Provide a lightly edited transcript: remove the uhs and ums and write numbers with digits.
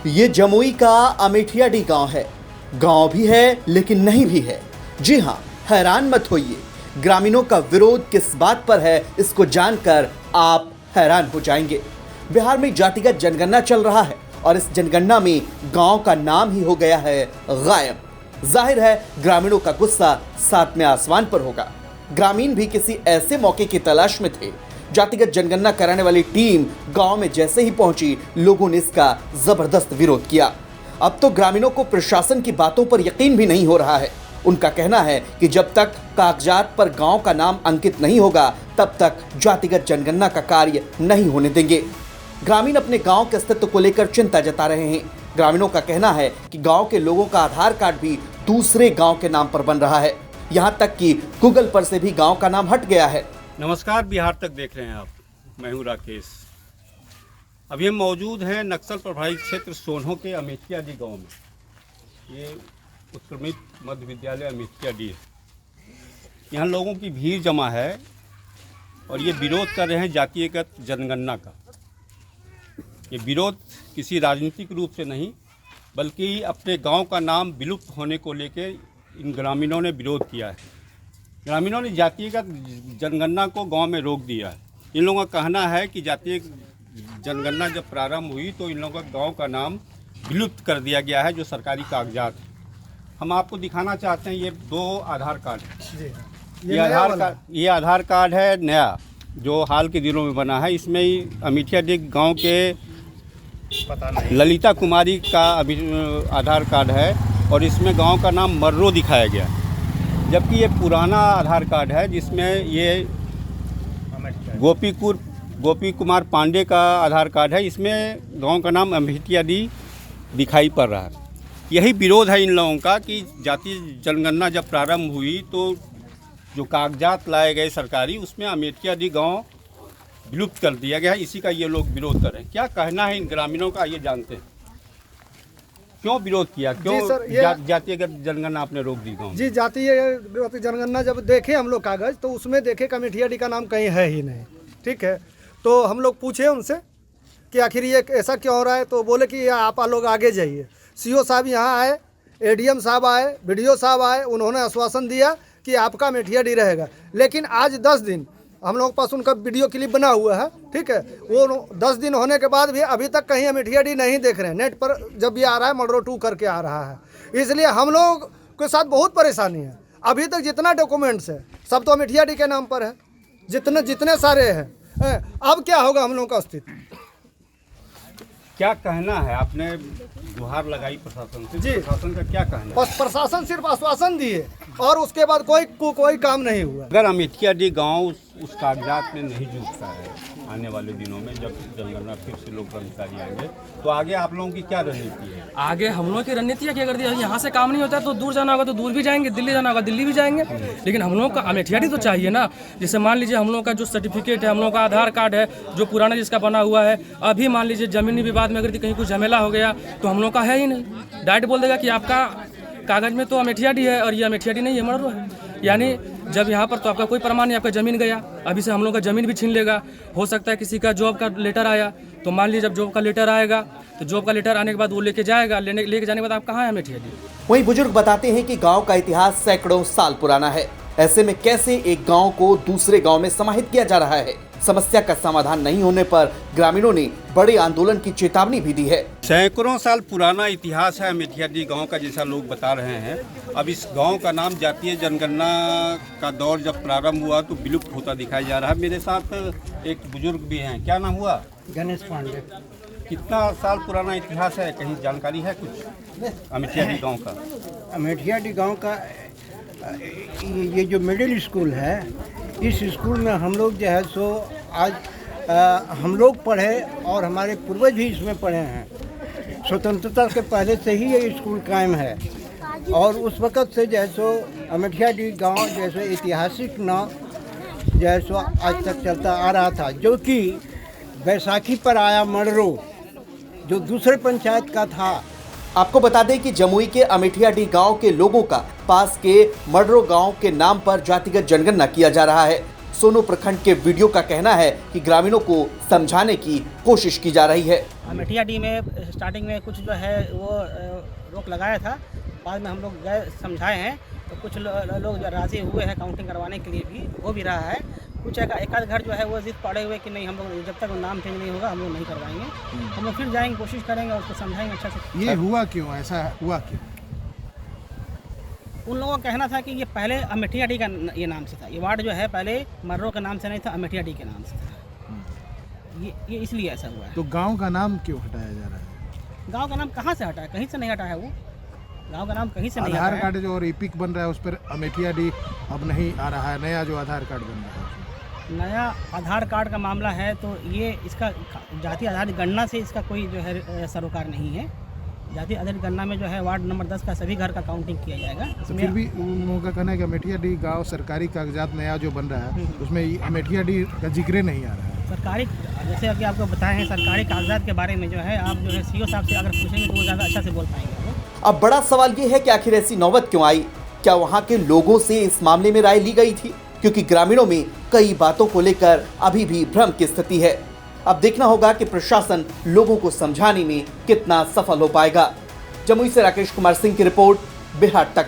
ये जमुई का अमेठियाडी गांव है। गांव भी है लेकिन नहीं भी है। जी हां, हैरान मत होइए। ग्रामीणों का विरोध किस बात पर है, इसको जानकर आप हैरान हो जाएंगे। बिहार में जातिगत जनगणना चल रहा है और इस जनगणना में गांव का नाम ही हो गया है गायब। जाहिर है ग्रामीणों का गुस्सा सातवें आसमान पर होगा। ग्रामीण भी किसी ऐसे मौके की तलाश में थे। जातिगत जनगणना कराने वाली टीम गांव में जैसे ही पहुंची, लोगों ने इसका जबरदस्त विरोध किया। अब तो ग्रामीणों को प्रशासन की बातों पर यकीन भी नहीं हो रहा है। उनका कहना है कि जब तक कागजात पर गांव का नाम अंकित नहीं होगा, तब तक जातिगत जनगणना का कार्य नहीं होने देंगे। ग्रामीण अपने गांव के अस्तित्व को लेकर चिंता जता रहे हैं। ग्रामीणों का कहना है कि गांव के लोगों का आधार कार्ड भी दूसरे गांव के नाम पर बन रहा है। यहां तक कि गूगल पर से भी गांव का नाम हट गया है। नमस्कार, बिहार तक देख रहे हैं आप। मैं हूं राकेश। अभी हम मौजूद हैं नक्सल प्रभावित क्षेत्र सोनहो के अमेठियाडी गांव में। ये उत्क्रमित मध्य विद्यालय अमेठियाडी है। यहाँ लोगों की भीड़ जमा है और ये विरोध कर रहे हैं जातिगत जनगणना का। ये विरोध किसी राजनीतिक रूप से नहीं, बल्कि अपने गांव का नाम विलुप्त होने को लेकर इन ग्रामीणों ने विरोध किया है। ग्रामीणों ने जातिगत जनगणना को गांव में रोक दिया है। इन लोगों का कहना है कि जातीय जनगणना जब प्रारंभ हुई तो इन लोगों का गांव का नाम विलुप्त कर दिया गया है, जो सरकारी कागजात है। हम आपको दिखाना चाहते हैं, ये दो आधार कार्ड है। ये आधार कार्ड है नया, जो हाल के दिनों में बना है। इसमें ही अमेठियाडी गाँव के ललिता कुमारी का आधार कार्ड है और इसमें गांव का नाम मर्रो दिखाया गया है। जबकि ये पुराना आधार कार्ड है जिसमें ये गोपी कुमार पांडे का आधार कार्ड है। इसमें गांव का नाम अमेठियाडी दिखाई पड़ रहा है। यही विरोध है इन लोगों का कि जातीय जनगणना जब प्रारंभ हुई तो जो कागजात लाए गए सरकारी, उसमें अमेठियाडी गांव विलुप्त कर दिया गया है। इसी का ये लोग विरोध कर रहे हैं। क्या कहना है इन ग्रामीणों का, ये जानते हैं। क्यों विरोध किया, क्यों जातीय जनगणना आपने रोक दी गाँव? जी, जातीय जनगणना जब देखे हम लोग कागज, तो उसमें देखे कि अमेठियाडी का नाम कहीं है ही नहीं। ठीक है, तो हम लोग पूछे उनसे कि आखिर ये ऐसा क्यों हो रहा है, तो बोले कि आप लोग आगे जाइए। सीओ साहब यहाँ आए, एडीएम साहब आए, बीडीओ साहब आए। उन्होंने आश्वासन दिया कि आपका अमेठियाडी रहेगा। लेकिन आज 10 दिन हम लोगों के पास उनका वीडियो क्लिप बना हुआ है। ठीक है, वो 10 दिन होने के बाद भी अभी तक कहीं अमेठियाडी नहीं देख रहे हैं। नेट पर जब भी आ रहा है मर्रो 2 करके आ रहा है। इसलिए हम लोग के साथ बहुत परेशानी है। अभी तक जितना डॉक्यूमेंट्स है सब तो अमेठियाडी के नाम पर है, जितने सारे हैं। अब क्या होगा हम लोगों का अस्तित्व? क्या कहना है? आपने गुहार लगाई प्रशासन से। जी, प्रशासन का क्या कहना है? बस प्रशासन सिर्फ आश्वासन दिए और उसके बाद कोई काम नहीं हुआ। अगर अमेठियाडी गांव उस कागजात में नहीं जुटता है आने वाले दिनों में, जब जनगणना फिर से लोग कर्मचारी आएंगे, तो आगे आप लोगों की क्या रणनीति है? आगे हम लोगों की रणनीति है कि अगर यहाँ से काम नहीं होता है तो दूर जाना होगा तो दूर भी जाएंगे, दिल्ली जाना होगा दिल्ली भी जाएंगे। लेकिन हम लोगों का अमेठियाडी तो चाहिए ना। जैसे मान लीजिए हम लोगों का जो सर्टिफिकेट है, हम लोगों का आधार कार्ड है जो पुराना जिसका बना हुआ है, अभी मान लीजिए जमीनी विवाद में अगर कहीं कुछ झमेला हो गया तो हम लोग का है ही नहीं। डायरेक्ट बोल देगा कि आपका कागज में तो अमेठियाडी है और ये अमेठियाडी नहीं है, मर्रो है। यानी जब यहाँ पर तो आपका कोई प्रमाण नहीं, आपका ज़मीन गया। अभी से हम लोग का ज़मीन भी छीन लेगा। हो सकता है किसी का जॉब का लेटर आया, तो मान लीजिए जब जॉब का लेटर आएगा तो जॉब का लेटर आने के बाद वो लेके जाएगा। लेके जाने के बाद आप कहाँ है अमेठियाडी? वहीं बुजुर्ग बताते हैं कि गांव का इतिहास सैकड़ों साल पुराना है। ऐसे में कैसे एक गांव को दूसरे गांव में समाहित किया जा रहा है? समस्या का समाधान नहीं होने पर ग्रामीणों ने बड़े आंदोलन की चेतावनी भी दी है। सैकड़ों साल पुराना इतिहास है अमेठियाडी गांव का, जैसा लोग बता रहे हैं। अब इस गांव का नाम जातीय जनगणना का दौर जब प्रारंभ हुआ तो विलुप्त होता दिखाई जा रहा है। मेरे साथ एक बुजुर्ग भी हैं। क्या नाम हुआ? गणेश पांडे। कितना साल पुराना इतिहास है, कहीं जानकारी है कुछ अमेठियाडी गाँव का? अमेठियाडी गाँव का ये जो मिडिल स्कूल है, इस स्कूल में हम लोग जो है सो आज हम लोग पढ़े और हमारे पूर्वज भी इसमें पढ़े हैं। स्वतंत्रता के पहले से ही ये स्कूल कायम है और उस वक़्त से जो है सो अमेठियाडी गांव जैसे ऐतिहासिक नाम जो है सो आज तक चलता आ रहा था, जो कि बैसाखी पर आया मर्रो जो दूसरे पंचायत का था। आपको बता दें कि जमुई के अमेठियाडी गांव के लोगों का पास के मर्रो गांव के नाम पर जातिगत जनगणना किया जा रहा है। सोनो प्रखंड के वीडियो का कहना है कि ग्रामीणों को समझाने की कोशिश की जा रही है। अमेठिया डी में स्टार्टिंग में कुछ जो है वो रोक लगाया था, बाद में हम लोग गए समझाए हैं, तो कुछ लोग जो राज़ी हुए हैं काउंटिंग करवाने के लिए भी, हो भी रहा है। कुछ एक आध घर जो है वो जिद पड़े हुए कि नहीं हम लोग जब तक नाम चेंज नहीं होगा हम लोग नहीं करवाएंगे। हम लोग फिर जाएंगे, कोशिश करेंगे और उसको समझाएंगे अच्छा से। ये हुआ क्यों, ऐसा हुआ क्यों? उन लोगों का कहना था कि ये पहले अमेठिया डी का ये नाम से था, ये वार्ड जो है पहले मर्रो के नाम से नहीं था, अमेठिया डी के नाम से था। ये इसलिए ऐसा हुआ है। तो गांव का नाम क्यों हटाया जा रहा है? गांव का नाम कहाँ से हटा है? कहीं से नहीं हटा है वो, गांव का नाम कहीं से नहीं हटा आधार है। कार्ड जो और ईपिक बन रहा है उस पर अमेठिया डी अब नहीं आ रहा है, नया जो आधार कार्ड बन रहा है। नया आधार कार्ड का मामला है तो ये इसका जाति आधारित गणना से इसका कोई जो है सरोकार नहीं है। जाति आधारित गणना में जो है वार्ड नंबर 10 का सभी घर का काउंटिंग किया जाएगा। तो फिर भी उन लोगों का कहना है कि अमेठिया डी गांव सरकारी कागजात नया जो बन रहा है उसमें अमेठिया डी का जिक्र नहीं आ रहा है। सरकारी, जैसे अभी आपको बताए हैं, सरकारी कागजात के बारे में जो है आप जो है सीओ साहब से अगर पूछेंगे तो वो ज़्यादा अच्छा से बोल पाएंगे। अब बड़ा सवाल ये है कि आखिर ऐसी नौबत क्यों आई? क्या वहां के लोगों से इस मामले में राय ली गई थी? क्योंकि ग्रामीणों में कई बातों को लेकर अभी भी भ्रम की स्थिति है। अब देखना होगा कि प्रशासन लोगों को समझाने में कितना सफल हो पाएगा। जमुई से राकेश कुमार सिंह की रिपोर्ट, बिहार तक।